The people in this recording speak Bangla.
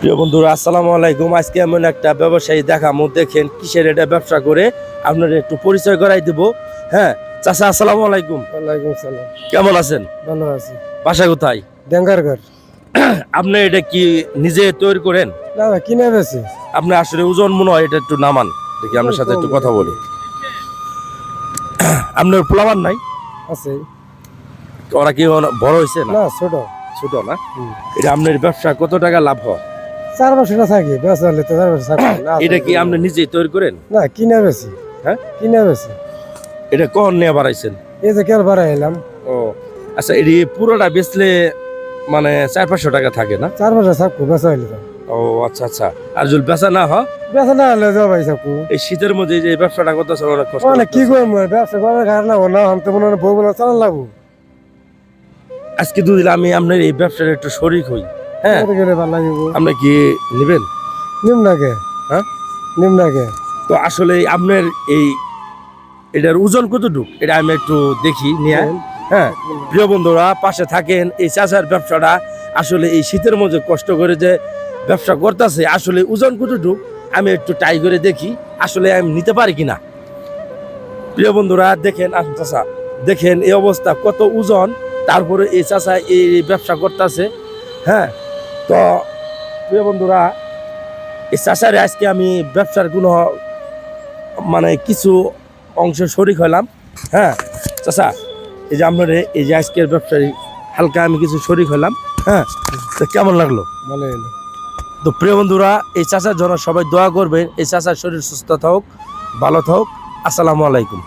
প্রিয় বন্ধুরা আসসালামু আলাইকুম। আজকে এমন একটা ব্যবসায়ী দেখামো, দেখেন কিসের এটা ব্যবসা করে আপনার একটু পরিচয় করাই দিব। হ্যাঁ চাচা, আসসালামু আলাইকুম। ওয়ালাইকুম সালাম। কেমন আছেন? ভালো আছি। বাসা কোথায়? ডেঙ্গারঘর। আপনি এটা কি নিজে তৈরি করেন? না না, কিনে বেশি। আপনি আসলে ওজন মনে হয়, এটা একটু নামান দেখি, আপনার সাথে একটু কথা বলি। আপনার পোলাবার নাই? আছে। ওরা কি বড় হয়েছে না? না, ছোট ছোট না? এটা আপনার ব্যবসা কত টাকা লাভ হয়? 4 বছর থাকি, বেশ হলে তো 4 বছর থাকি না। এটা কি আপনি নিজেই তৈরি করেন? না, কিনে বেশি। হ্যাঁ, কিনে বেশি। এটা কখন নিয়ে বাড়াইছেন? এই যে কেল বাড়াই এলাম। ও আচ্ছা, এটি পুরোটা বেচলে মানে 400-500 টাকা থাকে না? 4 বছর থাকবো, বেশ হইলে তো। ও আচ্ছা আচ্ছা। আর যদি বেচা না হয়? বেশ না হলে যাও ভাই থাকবো। এই শীতের মধ্যে যে ব্যবসাটা করতেছে অনেক কষ্ট। মানে কি করবো, ব্যবসা করার কারণ না, আমি তো মনে হয় বউ বলে চালান লাগবো। আজকে দুদিন আমি আপনার এই ব্যবসার একটু শরিক হই। হ্যাঁ, গেলে ভালো লাগবো। আপনি কি নেবেন? নিম নাকে। হ্যাঁ, নিম নাকে। তো আসলে আপনার এটার ওজন কতটুক এটা আমি একটু দেখি নিয়ে। হ্যাঁ প্রিয় বন্ধুরা, পাশে থাকেন। এই চাচার ব্যবসাটা আসলে এই শীতের মধ্যে কষ্ট করে যে ব্যবসা করতেছে, আসলে ওজন কতটুক আমি একটু ট্রাই করে দেখি, আসলে আমি নিতে পারি কিনা। প্রিয় বন্ধুরা দেখেন, আসুন চাচা, দেখেন এই অবস্থা, কত ওজন, তারপরে এই চাচা এই ব্যবসা করতেছে। হ্যাঁ, তো প্রিয় বন্ধুরা, এই চাচারে আজকে আমি ব্যবসার কোনো মানে কিছু অংশ শরিক হলাম। হ্যাঁ চাচা, এই যে আপনার এই যে আজকের ব্যবসায়ী হালকা আমি কিছু শরিক হলাম। হ্যাঁ, তো কেমন লাগলো? ভালো হলো। তো প্রিয় বন্ধুরা, এই চাচার জন্য সবাই দোয়া করবেন, এই চাচার শরীর সুস্থ থাকুক, ভালো থাকুক। আসসালামু আলাইকুম।